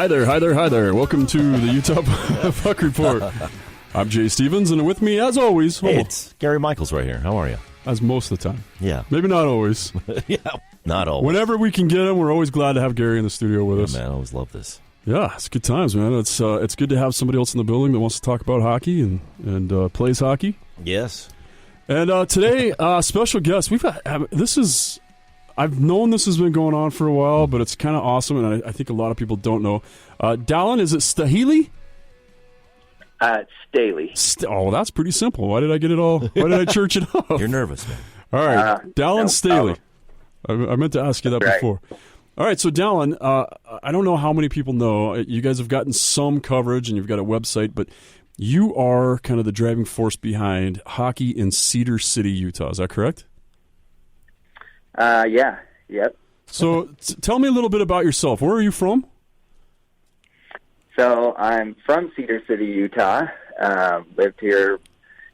Hi there, hi there, hi there. Welcome to the Utah Puck Report. I'm Jay Stevens, and with me, as always... Hey, it's Gary Michaels right here. How are you? As most of the time. Yeah. Maybe not always. Yeah, not always. Whenever we can get him, we're always glad to have Gary in the studio with us. Man, I always love this. Yeah, it's good times, man. It's good to have somebody else in the building that wants to talk about hockey and plays hockey. Yes. And today, special guest. I've known this has been going on for a while, but it's kind of awesome, and I think a lot of people don't know. Dallin, is it Staheli? Staheli. Oh, that's pretty simple. Why did I get it all? Why did I church it up? You're nervous, man. All right, Dallin Staheli. I meant to ask you that before. All right, so Dallin, I don't know how many people know. You guys have gotten some coverage, and you've got a website, but you are kind of the driving force behind hockey in Cedar City, Utah. Is that correct? Yeah. Yep. So tell me a little bit about yourself. Where are you from? So I'm from Cedar City, Utah. Lived here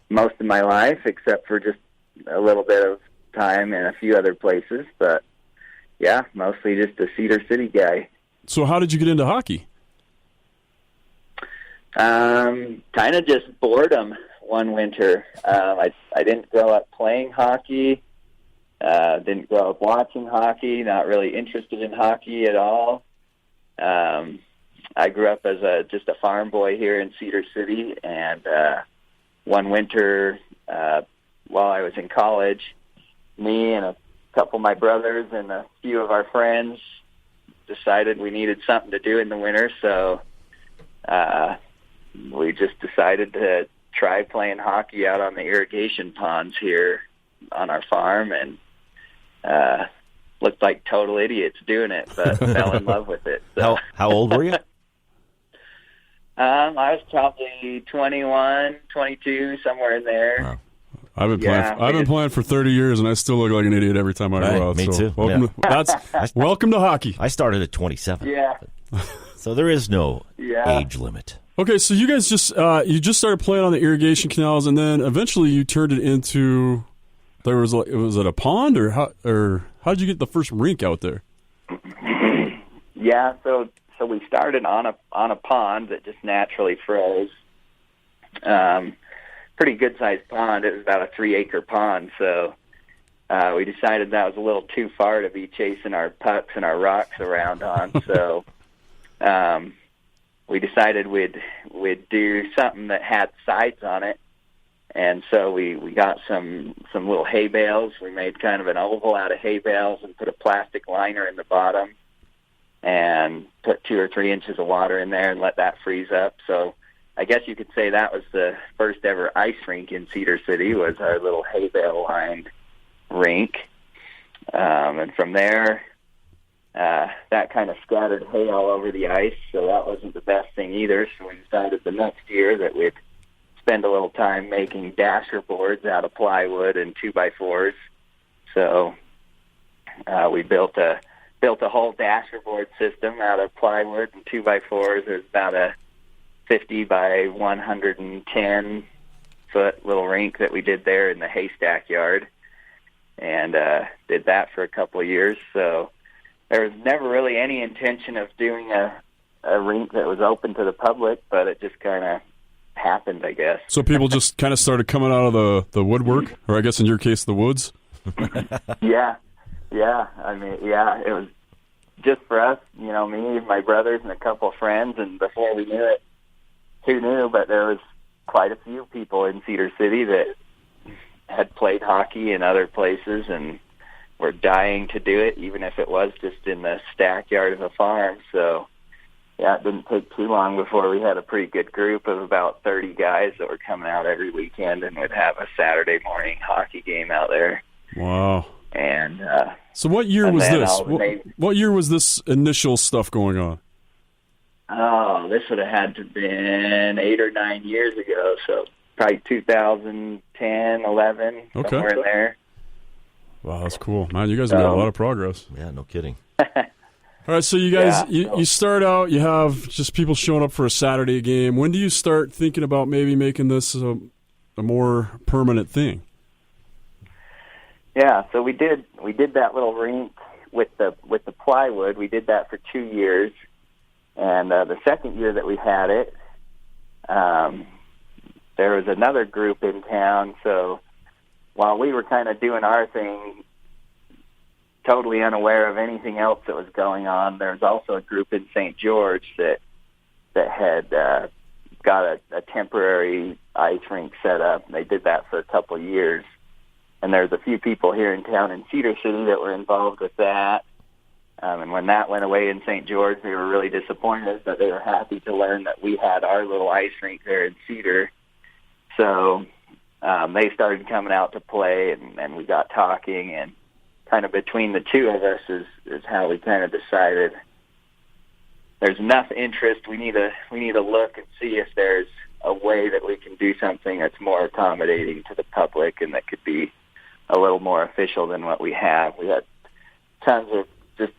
most of my life, except for just a little bit of time in a few other places. But, yeah, mostly just a Cedar City guy. So how did you get into hockey? Kind of just boredom one winter. I didn't grow up playing hockey. Didn't grow up watching hockey, not really interested in hockey at all. I grew up as just a farm boy here in Cedar City, and one winter while I was in college, me and a couple of my brothers and a few of our friends decided we needed something to do in the winter, so we just decided to try playing hockey out on the irrigation ponds here on our farm, and looked like total idiots doing it, but fell in love with it. So. How old were you? I was probably 21, 22, somewhere in there. Wow. I've been playing for 30 years, and I still look like an idiot every time I go out. Me too. Welcome to hockey. I started at 27. Yeah. So there is no age limit. Okay, so you guys just started playing on the irrigation canals, and then eventually you turned it into. Was it a pond, or how did you get the first rink out there? Yeah, so we started on a pond that just naturally froze. Pretty good sized pond. It was about a 3-acre pond, so we decided that was a little too far to be chasing our pucks and our rocks around on. So we decided we'd do something that had sides on it. And so we got some little hay bales. We made kind of an oval out of hay bales and put a plastic liner in the bottom and put 2 or 3 inches of water in there and let that freeze up. So I guess you could say that was the first ever ice rink in Cedar City, was our little hay bale lined rink. And from there, that kind of scattered hay all over the ice, so that wasn't the best thing either. So we decided the next year that we'd spend a little time making dasher boards out of plywood and 2x4s. So we built a whole dasher board system out of plywood and 2x4s. It was about a 50 by 110 foot little rink that we did there in the haystack yard, and did that for a couple of years. So there was never really any intention of doing a rink that was open to the public, but it just kind of happened, I guess. So people just kind of started coming out of the woodwork, or I guess in your case, the woods? Yeah. I mean, it was just for us, me, my brothers, and a couple of friends, and before we knew it, who knew, but there was quite a few people in Cedar City that had played hockey in other places and were dying to do it, even if it was just in the stack yard of a farm. So yeah, it didn't take too long before we had a pretty good group of about 30 guys that were coming out every weekend and would have a Saturday morning hockey game out there. Wow. And so what year was this? What year was this initial stuff going on? Oh, this would have had to have been 8 or 9 years ago, so probably 2010, 11, somewhere in there. Wow, that's cool. Man, you guys have made a lot of progress. Yeah, no kidding. All right, so you guys, you start out, you have just people showing up for a Saturday game. When do you start thinking about maybe making this a more permanent thing? Yeah, so we did that little rink with the plywood. We did that for 2 years, And the second year that we had it, there was another group in town. So while we were kind of doing our thing, totally unaware of anything else that was going on, there was also a group in St. George that had got a temporary ice rink set up. And they did that for a couple of years. And there's a few people here in town in Cedar City that were involved with that. And when that went away in St. George, they were really disappointed, but they were happy to learn that we had our little ice rink there in Cedar. So they started coming out to play, and we got talking, and kind of between the two of us is how we kind of decided there's enough interest. We need to look and see if there's a way that we can do something that's more accommodating to the public and that could be a little more official than what we have. We had tons of just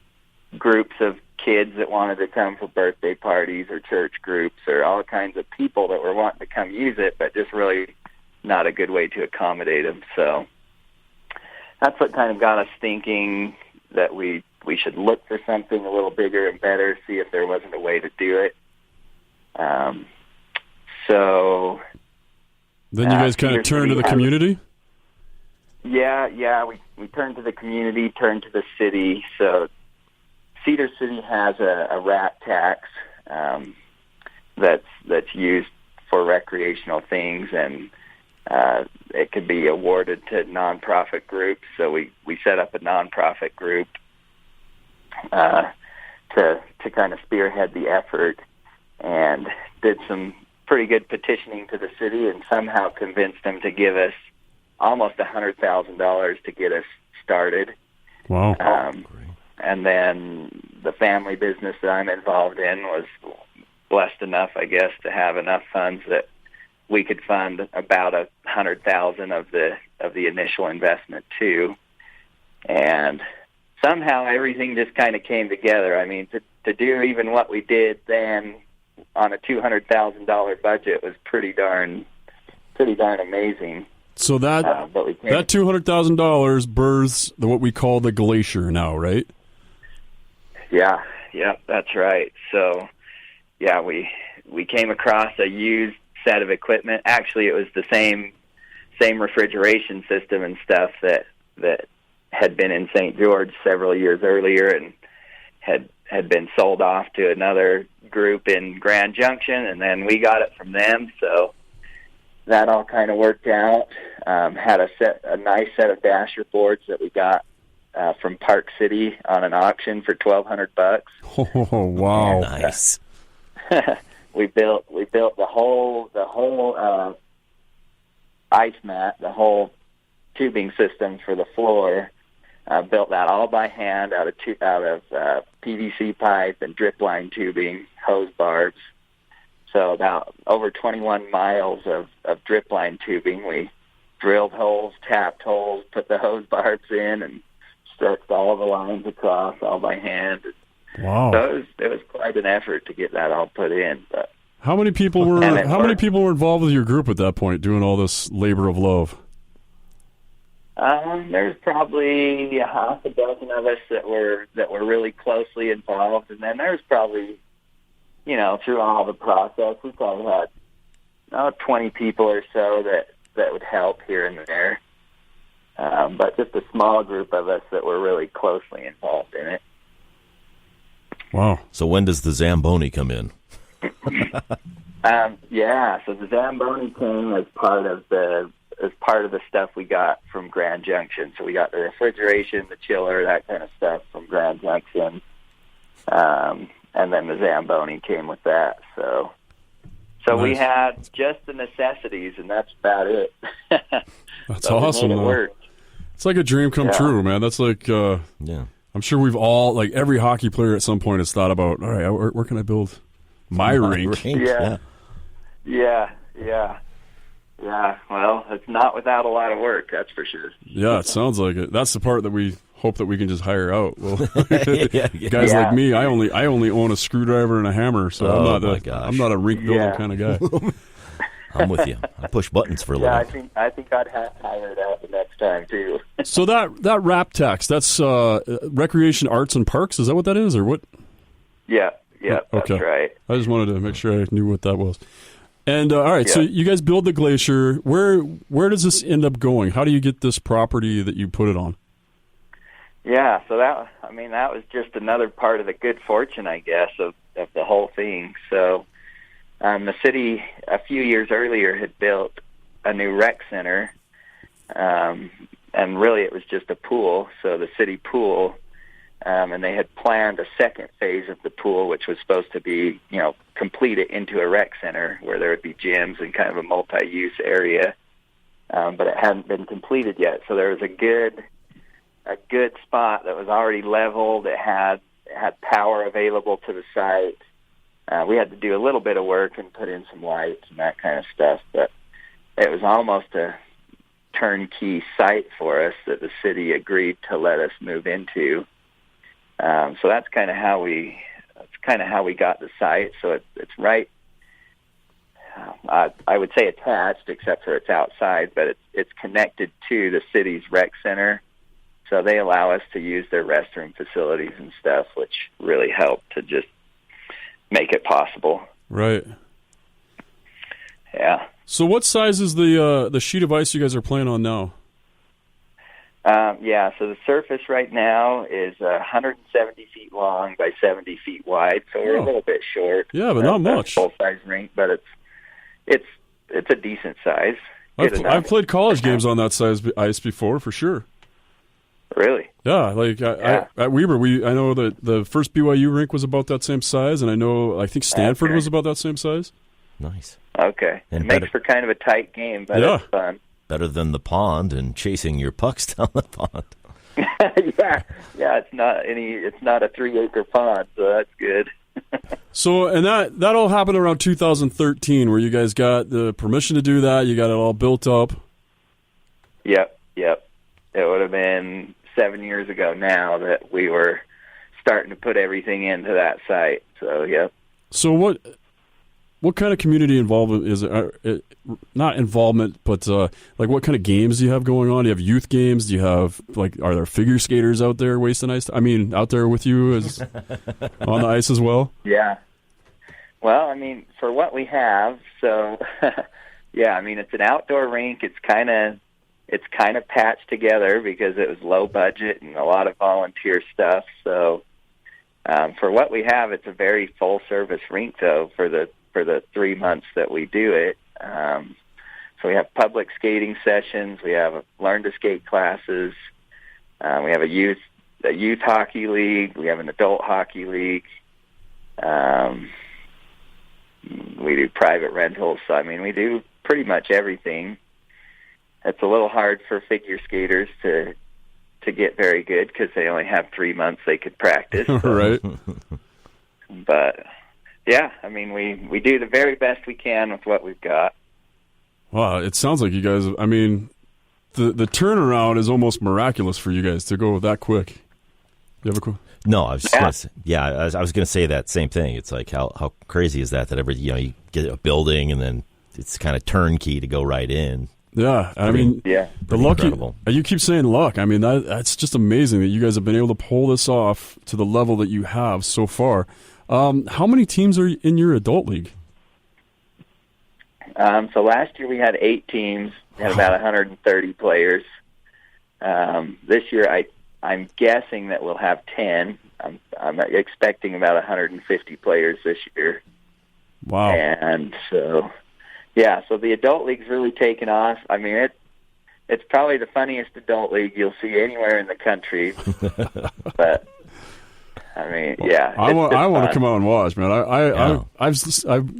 groups of kids that wanted to come for birthday parties or church groups or all kinds of people that were wanting to come use it, but just really not a good way to accommodate them. So that's what kind of got us thinking that we should look for something a little bigger and better, see if there wasn't a way to do it. So then you guys kind of turned to the community? Yeah, we turned to the community, turned to the city. So Cedar City has a rat tax that's used for recreational things, and it could be awarded to nonprofit groups. So we set up a nonprofit group to kind of spearhead the effort, and did some pretty good petitioning to the city, and somehow convinced them to give us almost $100,000 to get us started. Wow. And then the family business that I'm involved in was blessed enough, I guess, to have enough funds that we could fund about $100,000 of the initial investment too. And somehow everything just kind of came together. I mean, to do even what we did then on a $200,000 budget was pretty darn amazing. So that $200,000 births what we call the Glacier now, right? Yeah, that's right. So, yeah, we came across a used set of equipment. Actually, it was the same refrigeration system and stuff that had been in St. George several years earlier and had been sold off to another group in Grand Junction, and then we got it from them. So that all kind of worked out. Had a nice set of dasher boards that we got from Park City on an auction for $1,200. Oh wow! Nice. we built the whole ice mat, the whole tubing system for the floor. Built that all by hand out of PVC pipe and drip line tubing, hose barbs. So about over 21 miles of drip line tubing. We drilled holes, tapped holes, put the hose barbs in, and stretched all the lines across all by hand. Wow! So it was quite an effort to get that all put in. But how many people were involved with your group at that point, doing all this labor of love? There's probably a half a dozen of us that were really closely involved, and then there's probably, through all the process, we probably had 20 people or so that would help here and there. But just a small group of us that were really closely involved in it. Wow. So when does the Zamboni come in? So the Zamboni came as part of the stuff we got from Grand Junction. So we got the refrigeration, the chiller, that kind of stuff from Grand Junction. And then the Zamboni came with that. So nice. We had just the necessities, and that's about it. That's awesome, made it work. It's like a dream come true, man. That's like, I'm sure we've all, like every hockey player at some point has thought about, all right, where can I build my rink? Yeah. Well, it's not without a lot of work, that's for sure. Yeah, it sounds like it. That's the part that we hope that we can just hire out. Well, guys like me, I only own a screwdriver and a hammer, so I'm not a rink building kind of guy. I'm with you. I push buttons for a living. I think I'd hire it out the next time too. So that RAP tax, that's Recreation, Arts, and Parks. Is that what that is, or what? Yeah. Yeah, Okay. That's right. I just wanted to make sure I knew what that was. And all right, so you guys build the Glacier. Where does this end up going? How do you get this property that you put it on? Yeah, so that was just another part of the good fortune, I guess, of the whole thing. So the city a few years earlier had built a new rec center, and really it was just a pool, so the city pool, and they had planned a second phase of the pool, which was supposed to be, complete it into a rec center where there would be gyms and kind of a multi-use area, but it hadn't been completed yet. So there was a good spot that was already leveled. It had power available to the site. We had to do a little bit of work and put in some lights and that kind of stuff, but it was almost a turnkey site for us that the city agreed to let us move into. So that's kind of how we got the site. So it's right. I would say attached, except for it's outside, but it's connected to the city's rec center. So they allow us to use their restroom facilities and stuff, which really helped to just make it possible. Right. Yeah. So what size is the sheet of ice you guys are playing on now? So the surface right now is 170 feet long by 70 feet wide, so we're a little bit short. Yeah, but not much. Full-size rink, but it's a decent size. I've played college games on that size ice before, for sure. Really? Yeah, at Weber, I know that the first BYU rink was about that same size, and I think Stanford was about that same size. Nice. Okay. And it makes for kind of a tight game, but it's fun. Better than the pond and chasing your pucks down the pond. It's not a 3-acre pond, so that's good. So, and that all happened around 2013, where you guys got the permission to do that. You got it all built up. Yep. It would have been 7 years ago now that we were starting to put everything into that site. So, yep. So what kind of community involvement is it? Not involvement, but what kind of games do you have going on? Do you have youth games? Do you have are there figure skaters out there wasting ice? I mean, out there with you as on the ice as well? Yeah. Well, for what we have, so it's an outdoor rink. It's kind of patched together because it was low budget and a lot of volunteer stuff. So for what we have, it's a very full service rink though for the 3 months that we do it. So we have public skating sessions. We have learn to skate classes. We have a youth hockey league. We have an adult hockey league. We do private rentals. So we do pretty much everything. It's a little hard for figure skaters to get very good because they only have 3 months they could practice. So. Right. But yeah, we do the very best we can with what we've got. Wow, it sounds like you guys, the turnaround is almost miraculous for you guys to go that quick. You have a cool? No, I was going to say that same thing. It's like how crazy is that you get a building and then it's kind of turnkey to go right in. Yeah, the luck. You keep saying luck. That's just amazing that you guys have been able to pull this off to the level that you have so far. How many teams are in your adult league? So last year we had 8 teams. We had about 130 players. This year I'm guessing that we'll have 10. I'm expecting about 150 players this year. Wow. And so, so the adult league's really taken off. It's probably the funniest adult league you'll see anywhere in the country. But I want to come out and watch, man.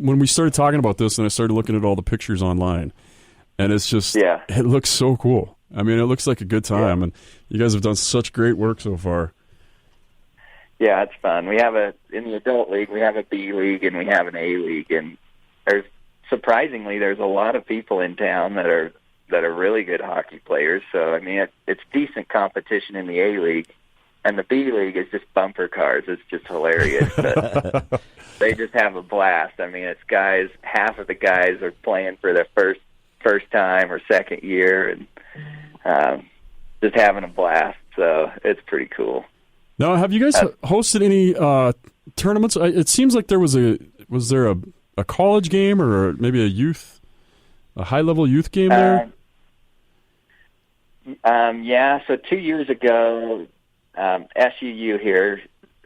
When we started talking about this, and I started looking at all the pictures online, and it's just it looks so cool. It looks like a good time, and you guys have done such great work so far. Yeah, it's fun. We have in the adult league, we have a B league and we have an A league, and surprisingly there's a lot of people in town that are really good hockey players. So it's decent competition in the A league. And the B league is just bumper cars. It's just hilarious. But they just have a blast. It's guys. Half of the guys are playing for their first time or second year, and just having a blast. So it's pretty cool. Now, have you guys hosted any tournaments? It seems like there was there a college game or maybe a high-level youth game there? Yeah, so 2 years ago, SUU here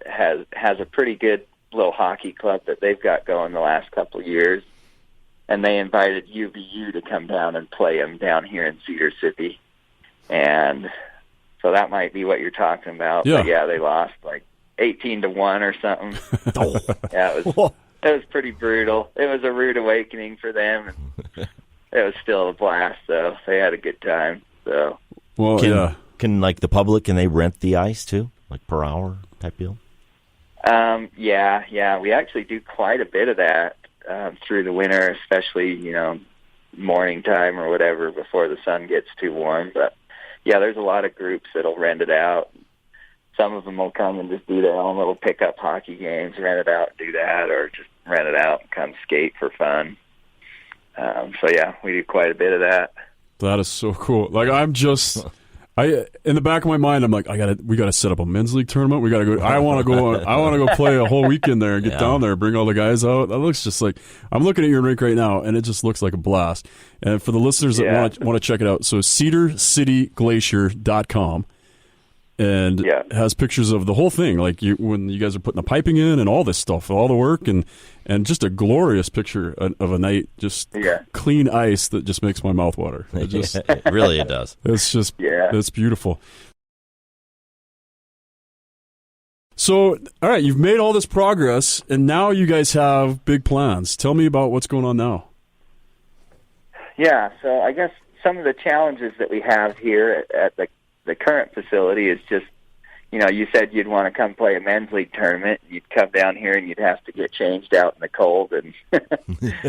has a pretty good little hockey club that they've got going the last couple of years, and they invited UVU to come down and play them down here in Cedar City, and so that might be what you're talking about. Yeah, but yeah, they lost like 18-1 or something. Yeah, it was pretty brutal. It was a rude awakening for them, and it was still a blast. Though they had a good time. So, well, can like the public, can they rent the ice too, like per hour type deal? Yeah, we actually do quite a bit of that through the winter, especially morning time or whatever before the sun gets too warm. But yeah, there's a lot of groups that'll rent it out. Some of them will come and just do their own little pickup hockey games, rent it out, do that, or just rent it out and come skate for fun. So yeah, we do quite a bit of that. That is so cool. Like in the back of my mind, I'm like, we gotta set up a men's league tournament. We gotta go. I want to go play a whole weekend there and get down there, bring all the guys out. That looks just like, I'm looking at your rink right now, and it just looks like a blast. And for the listeners that want to check it out, so cedarcityglaciar.com. And it has pictures of the whole thing, like when you guys are putting the piping in and all this stuff, all the work, and just a glorious picture of a night, just clean ice that just makes my mouth water. It just, it does. It's just, it's beautiful. So, all right, you've made all this progress, and now you guys have big plans. Tell me about what's going on now. Yeah, so I guess some of the challenges that we have here at the current facility is just, you said you'd want to come play a men's league tournament. You'd come down here and you'd have to get changed out in the cold and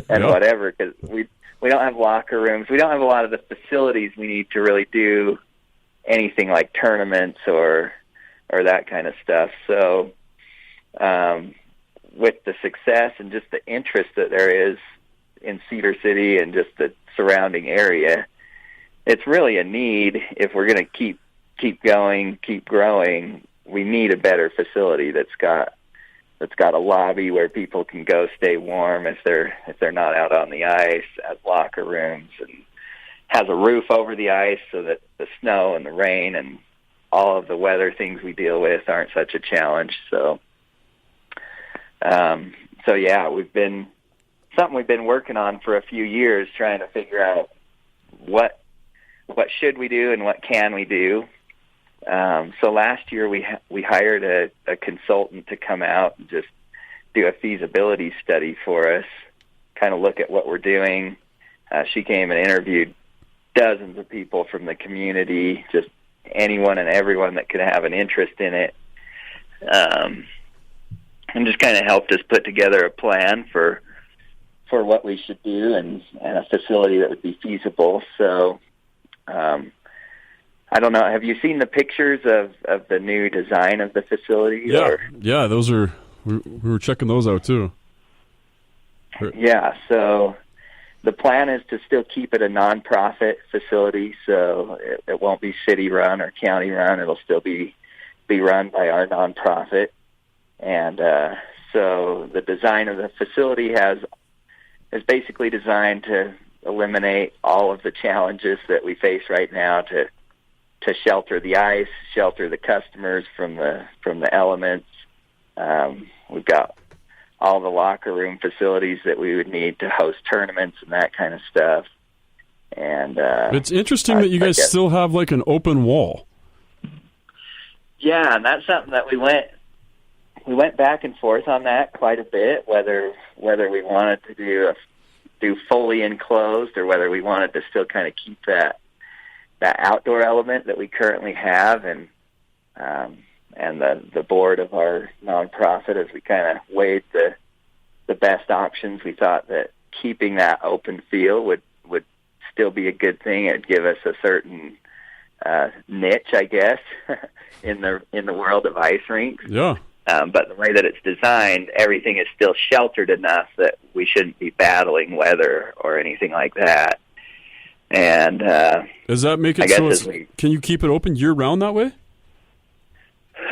and whatever, because we don't have locker rooms. We don't have a lot of the facilities we need to really do anything like tournaments or that kind of stuff. So with the success and just the interest that there is in Cedar City and just the surrounding area, it's really a need. If we're going to keep going, keep growing, we need a better facility that's got a lobby where people can go stay warm if they're not out on the ice, has locker rooms, and has a roof over the ice so that the snow and the rain and all of the weather things we deal with aren't such a challenge. So yeah, we've been working on for a few years, trying to figure out what should we do and what can we do. So last year we hired a consultant to come out and just do a feasibility study for us, kind of look at what we're doing. She came and interviewed dozens of people from the community, just anyone and everyone that could have an interest in it, and just kind of helped us put together a plan for what we should do and a facility that would be feasible. So I don't know. Have you seen the pictures of the new design of the facility? Yeah. Those are we were checking those out too. Yeah. So the plan is to still keep it a nonprofit facility, so it won't be city run or county run. It'll still be run by our nonprofit, and so the design of the facility is basically designed to eliminate all of the challenges that we face right now to shelter the ice, shelter the customers from the elements. We've got all the locker room facilities that we would need to host tournaments and that kind of stuff. And it's interesting that you guys still have like an open wall. Yeah, and that's something that we went back and forth on that quite a bit, whether we wanted to do fully enclosed or whether we wanted to still kind of keep that outdoor element that we currently have, and the board of our nonprofit, as we kind of weighed the best options, we thought that keeping that open feel would still be a good thing. It'd give us a certain niche, I guess, in the world of ice rinks. Yeah. But the way that it's designed, everything is still sheltered enough that we shouldn't be battling weather or anything like that. And does that make it so can you keep it open year-round that way?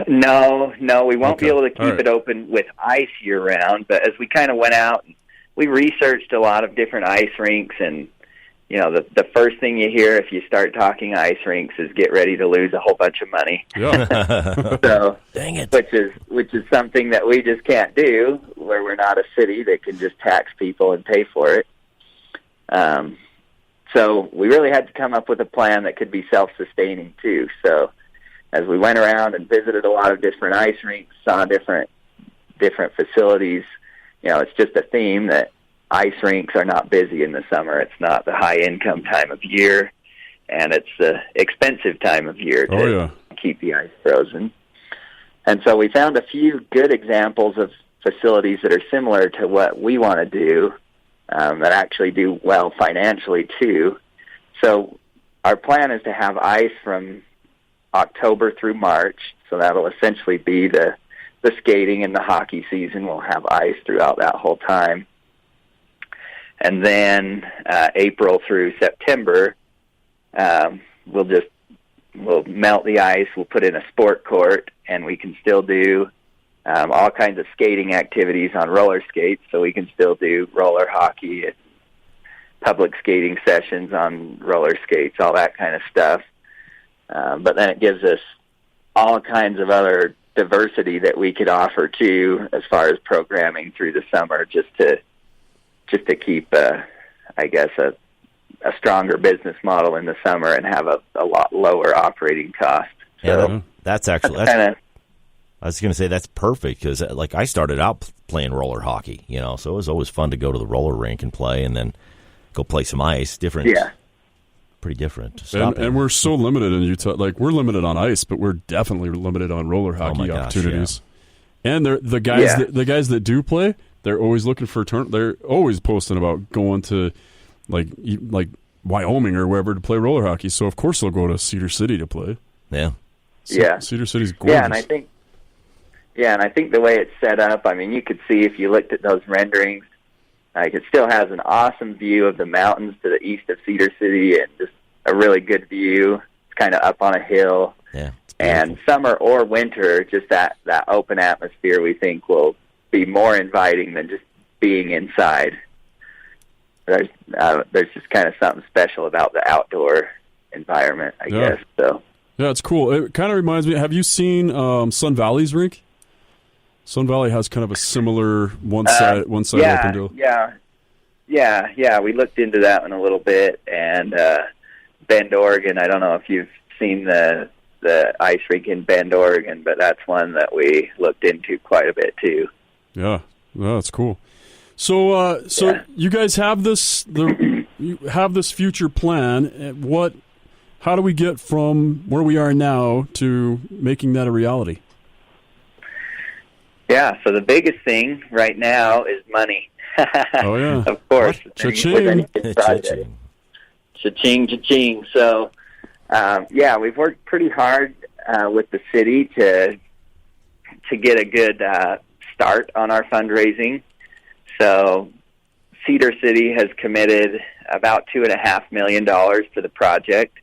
No, we won't Okay. be able to keep All right. it open with ice year-round, but as we kind of went out, we researched a lot of different ice rinks, and the first thing you hear if you start talking ice rinks is get ready to lose a whole bunch of money. Yeah. So, Dang it. which is something that we just can't do, where we're not a city that can just tax people and pay for it. So we really had to come up with a plan that could be self-sustaining too. So as we went around and visited a lot of different ice rinks, saw different facilities, it's just a theme that ice rinks are not busy in the summer. It's not the high-income time of year, and it's the expensive time of year to keep the ice frozen. And so we found a few good examples of facilities that are similar to what we want to do, that actually do well financially too. So our plan is to have ice from October through March, so that'll essentially be the skating and the hockey season. We'll have ice throughout that whole time. And then April through September, we'll melt the ice, we'll put in a sport court, and we can still do all kinds of skating activities on roller skates, so we can still do roller hockey and public skating sessions on roller skates, all that kind of stuff. But then it gives us all kinds of other diversity that we could offer too, as far as programming through the summer, just to keep, I guess, a stronger business model in the summer and have a lot lower operating cost. So Yeah, that's actually I was going to say that's perfect because, like, I started out playing roller hockey, so it was always fun to go to the roller rink and play, and then go play some ice. Pretty different. And we're so limited in Utah. Like, we're limited on ice, but we're definitely limited on roller hockey opportunities. Yeah. And the guys that do play, they're always looking for they're always posting about going to like Wyoming or wherever to play roller hockey. So of course they'll go to Cedar City to play. Yeah. Cedar City's gorgeous. And I think the way it's set up, I mean, you could see if you looked at those renderings, like, it still has an awesome view of the mountains to the east of Cedar City, and just a really good view. It's kind of up on a hill. Yeah. And summer or winter, just that open atmosphere, we think, will be more inviting than just being inside. There's just kind of something special about the outdoor environment, I guess. So. Yeah, it's cool. It kind of reminds me. Have you seen Sun Valley's rink? Sun Valley has kind of a similar one side open deal. Yeah. We looked into that one a little bit, and Bend, Oregon. I don't know if you've seen the ice rink in Bend, Oregon, but that's one that we looked into quite a bit too. Yeah, that's cool. So you guys have this future plan. How do we get from where we are now to making that a reality? Yeah, so the biggest thing right now is money. Oh, yeah. Of course. Cha-ching. Cha-ching, cha-ching. So, we've worked pretty hard with the city to get a good start on our fundraising. So Cedar City has committed about $2.5 million to the project.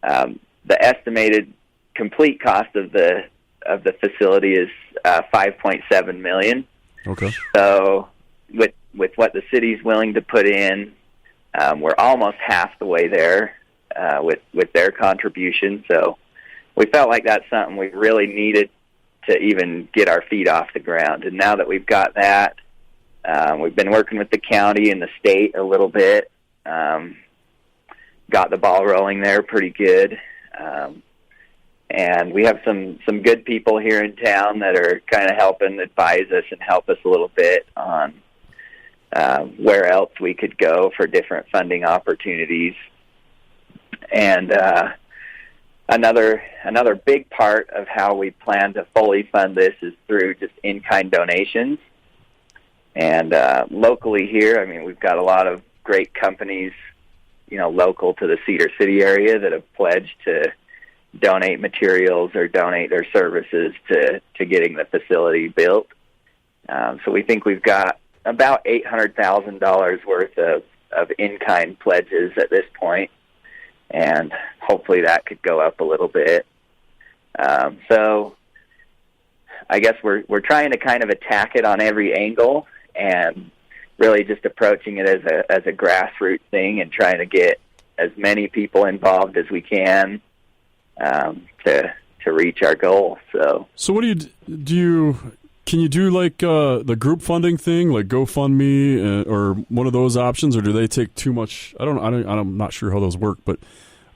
The estimated complete cost of the facility is $5.7 million. Okay. So with what the city's willing to put in, we're almost half the way there with their contribution. So we felt like that's something we really needed to even get our feet off the ground. And now that we've got that, we've been working with the county and the state a little bit. Got the ball rolling there pretty good. And we have some good people here in town that are kind of helping advise us and help us a little bit on where else we could go for different funding opportunities. And another big part of how we plan to fully fund this is through just in-kind donations. And locally here, I mean, we've got a lot of great companies, local to the Cedar City area that have pledged to donate materials or donate their services to getting the facility built. So we think we've got about $800,000 worth of in-kind pledges at this point, and hopefully that could go up a little bit. So I guess we're trying to kind of attack it on every angle, and really just approaching it as a grassroots thing, and trying to get as many people involved as we can to reach our goal. So what do you can you do like the group funding thing, like GoFundMe or one of those options, or do they take too much? I'm not sure how those work, but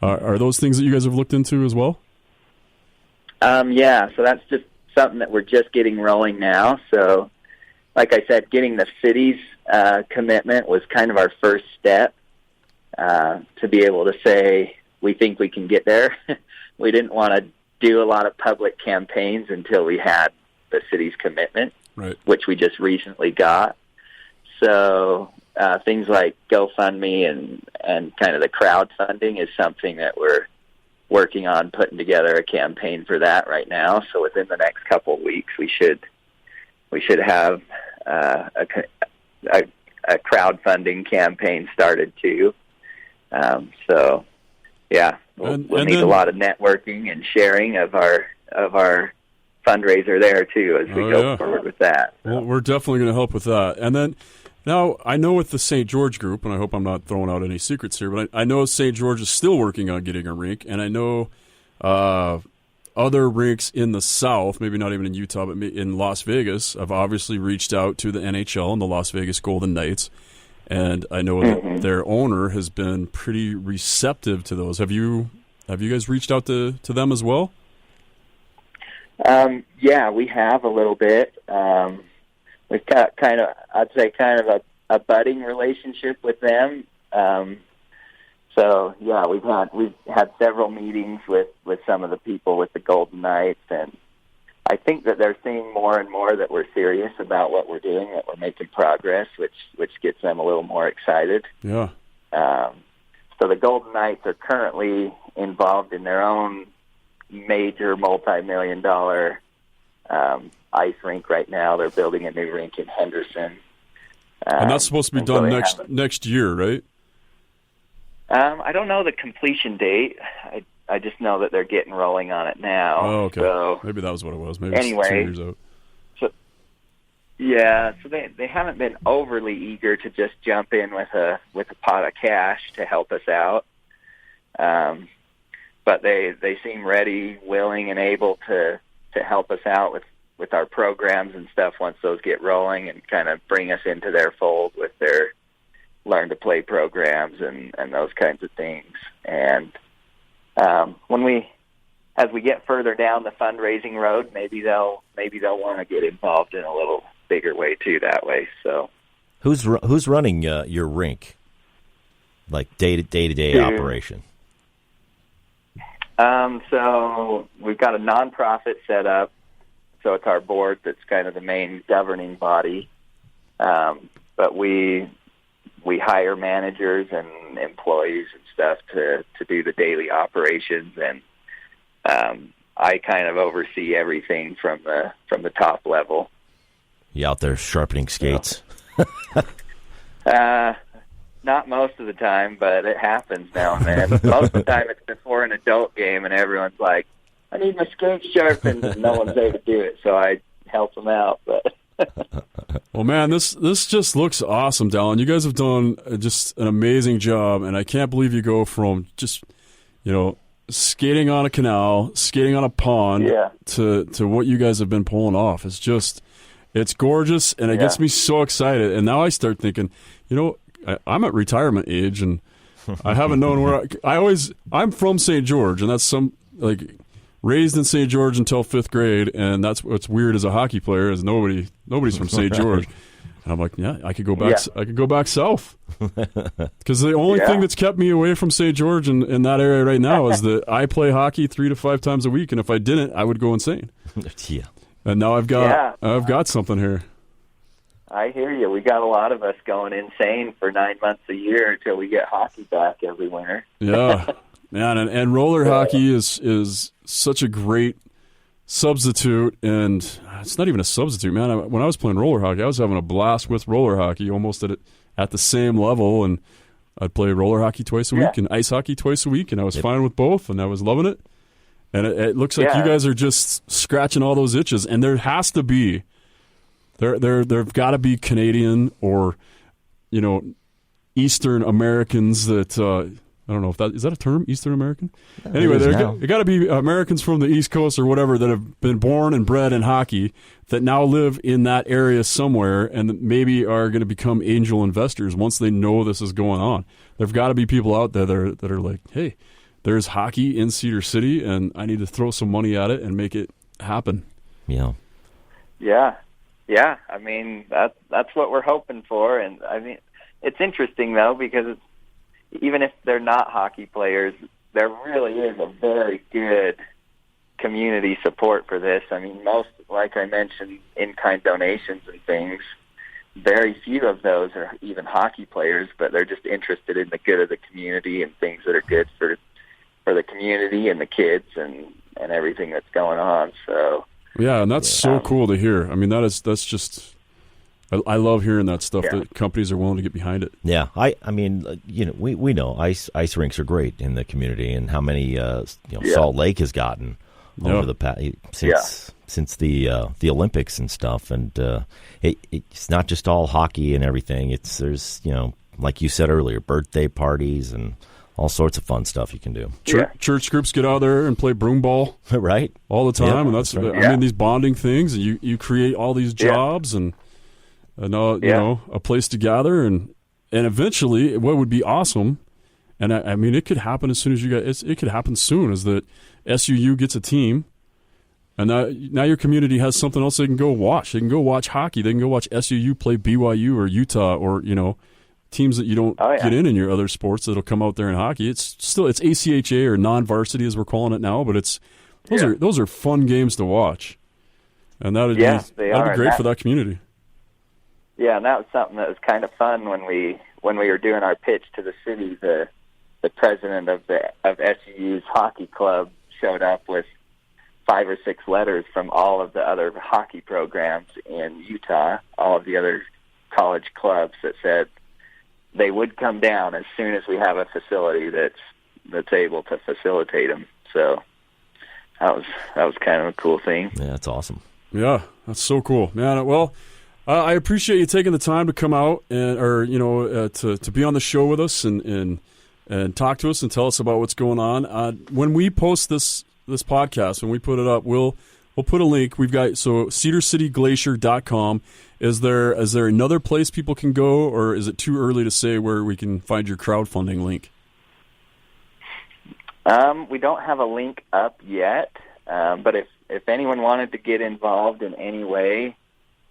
are those things that you guys have looked into as well? Yeah, so that's just something that we're just getting rolling now. So, like I said, getting the city's commitment was kind of our first step to be able to say we think we can get there. We didn't want to do a lot of public campaigns until we had the city's commitment, right, which we just recently got. So things like GoFundMe and kind of the crowdfunding is something that we're working on putting together a campaign for that right now. So within the next couple of weeks, we should have a crowdfunding campaign started too. So yeah, we'll need a lot of networking and sharing of our fundraiser there too as we go forward with that. So. Well, we're definitely going to help with that. And then now I know with the St. George group, and I hope I'm not throwing out any secrets here, but I know St. George is still working on getting a rink, and I know other rinks in the South, maybe not even in Utah, but in Las Vegas, have obviously reached out to the NHL and the Las Vegas Golden Knights, and I know that their owner has been pretty receptive to those. Have you guys reached out to them as well? Yeah, we have a little bit. We've got kind of a budding relationship with them. So yeah, we've had several meetings with some of the people with the Golden Knights, and I think that they're seeing more and more that we're serious about what we're doing, that we're making progress, which gets them a little more excited. Yeah. So the Golden Knights are currently involved in their own major multi-million-dollar ice rink right now. They're building a new rink in Henderson. And that's supposed to be done next year, right? I don't know the completion date. I just know that they're getting rolling on it now. Oh, okay. So, maybe that was what it was. Maybe anyway, it's 2 years out. So they haven't been overly eager to just jump in with a pot of cash to help us out. But they seem ready, willing, and able to help us out with our programs and stuff once those get rolling, and kind of bring us into their fold with their learn to play programs and those kinds of things. And as we get further down the fundraising road, maybe they'll want to get involved in a little bigger way too that way. So who's running your rink, like day-to-day operation? So we've got a nonprofit set up. So it's our board that's kind of the main governing body. But we hire managers and employees and stuff to do the daily operations, and I kind of oversee everything from the top level. You out there sharpening skates? Not most of the time, but it happens now and then. Most of the time it's before an adult game, and everyone's like, I need my skates sharpened, and no one's there to do it, so I help them out. But well, man, this just looks awesome, Dallin. You guys have done just an amazing job, and I can't believe you go from just, skating on a canal, skating on a pond, to what you guys have been pulling off. It's gorgeous, and it gets me so excited. And now I start thinking, I'm at retirement age, and I haven't known where I'm from St. George, and that's raised in St. George until 5th grade, and that's what's weird as a hockey player is nobody's from St. George. And I'm like, yeah, I could go back. I could go back south, because the only thing that's kept me away from St. George in that area right now is that I play hockey 3 to 5 times a week, and if I didn't, I would go insane. Yeah. And now I've got something here. I hear you. We got a lot of us going insane for 9 months a year until we get hockey back every winter. Yeah, man, and roller hockey is such a great substitute, and it's not even a substitute, man. When I was playing roller hockey, I was having a blast with roller hockey, almost at the same level, and I'd play roller hockey twice a week and ice hockey twice a week, and I was fine with both, and I was loving it. And it looks like you guys are just scratching all those itches. And there has to be, there've got to be Canadian or, Eastern Americans that, I don't know if is that a term, Eastern American? Anyway, there got to be Americans from the East Coast or whatever that have been born and bred in hockey that now live in that area somewhere and maybe are going to become angel investors once they know this is going on. There've got to be people out there that are like, hey, there's hockey in Cedar City, and I need to throw some money at it and make it happen. Yeah. Yeah. Yeah. I mean, that's what we're hoping for. And I mean, it's interesting though, because even if they're not hockey players, there really is a very good community support for this. I mean, most, like I mentioned, in-kind donations and things, very few of those are even hockey players, but they're just interested in the good of the community and things that are good for the community and the kids and everything that's going on. So yeah, and that's so cool to hear. I mean, that's just I love hearing that stuff that companies are willing to get behind it. Yeah, I mean, we know ice rinks are great in the community, and how many Salt Lake has gotten over the past since the Olympics and stuff, and it's not just all hockey and everything. There's like you said earlier, birthday parties and all sorts of fun stuff you can do. Church groups get out there and play broom ball, right, all the time, and that's right. I mean, these bonding things, and you create all these jobs and a place to gather, and eventually, what would be awesome, and I mean, it could happen as soon as it could happen soon, is that SUU gets a team, and now your community has something else they can go watch. They can go watch hockey. They can go watch SUU play BYU or Utah or teams that you don't get in your other sports that'll come out there in hockey. It's ACHA or non-varsity as we're calling it now, but those are fun games to watch, and that'd be great for that community. Yeah, and that was something that was kind of fun when we were doing our pitch to the city. The president of SUU's hockey club showed up with 5 or 6 letters from all of the other hockey programs in Utah, all of the other college clubs that said they would come down as soon as we have a facility that's able to facilitate them. So that was kind of a cool thing. Yeah, that's awesome. Yeah, that's so cool, man. Well, I appreciate you taking the time to come out to be on the show with us and talk to us and tell us about what's going on. When we post this podcast, when we put it up, we'll put a link. We've got cedarcityglaciar.com. Is there another place people can go, or is it too early to say where we can find your crowdfunding link? We don't have a link up yet, but if anyone wanted to get involved in any way,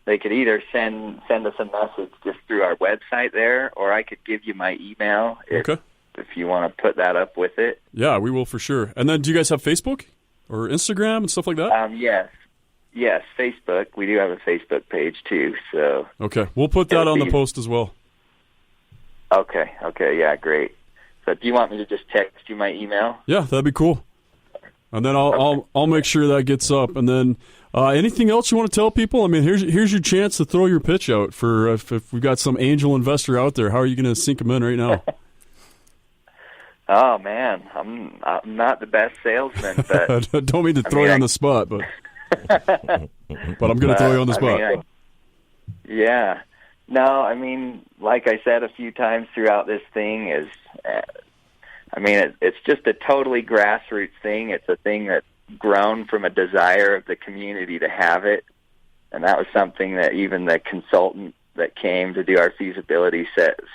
they could either send us a message just through our website there, or I could give you my email if you want to put that up with it. Yeah, we will for sure. And then do you guys have Facebook or Instagram and stuff like that? Yes, Facebook. We do have a Facebook page too. So okay, we'll put that on the post as well. Okay, yeah, great. So do you want me to just text you my email? Yeah, that'd be cool. And then I'll make sure that gets up. And then anything else you want to tell people? I mean, here's your chance to throw your pitch out for if we've got some angel investor out there. How are you going to sink them in right now? Oh man, I'm not the best salesman, but don't mean to throw you on the spot, but I'm going to throw you on the spot. Yeah. No, I mean, like I said a few times throughout this thing is, it's just a totally grassroots thing. It's a thing that's grown from a desire of the community to have it, and that was something that even the consultant that came to do our feasibility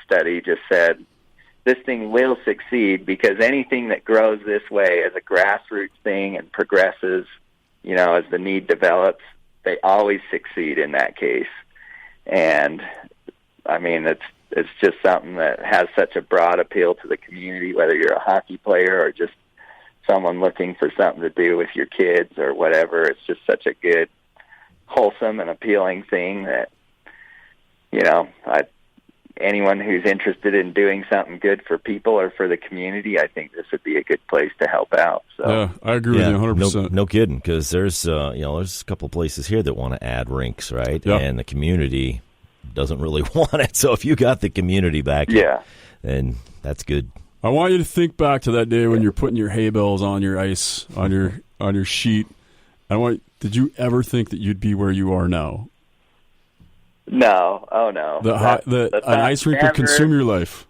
study just said, this thing will succeed because anything that grows this way as a grassroots thing and progresses, as the need develops, they always succeed in that case. And I mean, it's just something that has such a broad appeal to the community, whether you're a hockey player or just someone looking for something to do with your kids or whatever. It's just such a good, wholesome and appealing thing that, anyone who's interested in doing something good for people or for the community, I think this would be a good place to help out. So yeah, I agree with you 100%. No kidding, because there's there's a couple of places here that want to add rinks, right? Yeah. And the community doesn't really want it. So if you got the community back, then that's good I want you to think back to that day when you're putting your hay bales on your ice, on your sheet. Did you ever think that you'd be where you are now? No. Oh, no. An ice rink would consume your life.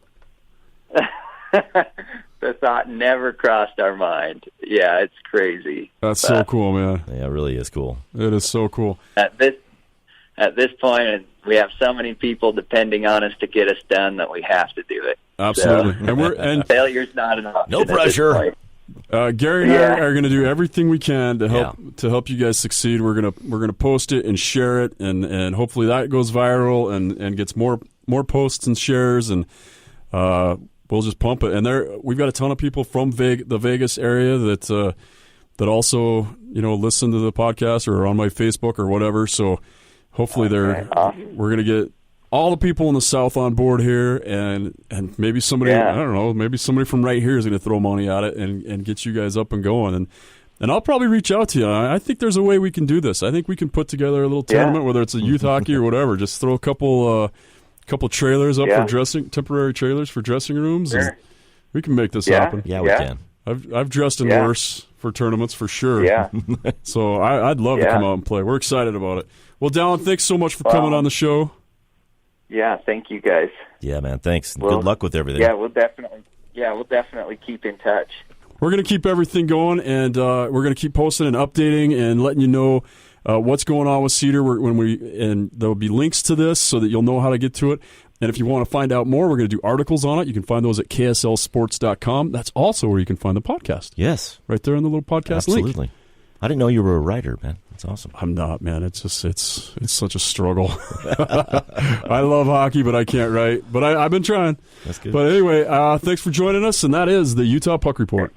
The thought never crossed our mind. Yeah, it's crazy. That's so cool, man. Yeah, it really is cool. It is so cool. At this point, we have so many people depending on us to get us done that we have to do it. Absolutely. So, and failure's not an option. No pressure. Gary and I are going to do everything we can to help you guys succeed. We're gonna post it and share it, and hopefully that goes viral and gets more posts and shares, and we'll just pump it. And we've got a ton of people from the Vegas area that also listen to the podcast or are on my Facebook or whatever. So hopefully awesome. We're gonna get all the people in the South on board here, and maybe somebody, I don't know, maybe somebody from right here is going to throw money at it and get you guys up and going. And I'll probably reach out to you. I think there's a way we can do this. I think we can put together a little tournament, whether it's a youth hockey or whatever. Just throw a couple trailers up for temporary trailers for dressing rooms. Sure. And we can make this happen. Yeah, we can. I've dressed in worse for tournaments for sure. Yeah. So I'd love to come out and play. We're excited about it. Well, Dallin, thanks so much for coming on the show. Yeah, thank you guys. Yeah, man, thanks. Well, good luck with everything. Yeah, we'll definitely keep in touch. We're going to keep everything going, and we're going to keep posting and updating and letting you know what's going on with Cedar. And there'll be links to this so that you'll know how to get to it. And if you want to find out more, we're going to do articles on it. You can find those at kslsports.com. That's also where you can find the podcast. Yes. Right there in the little podcast link. Absolutely. I didn't know you were a writer, man. That's awesome. I'm not, man. It's such a struggle. I love hockey, but I can't write. But I've been trying. That's good. But anyway, thanks for joining us, and that is the Utah Puck Report.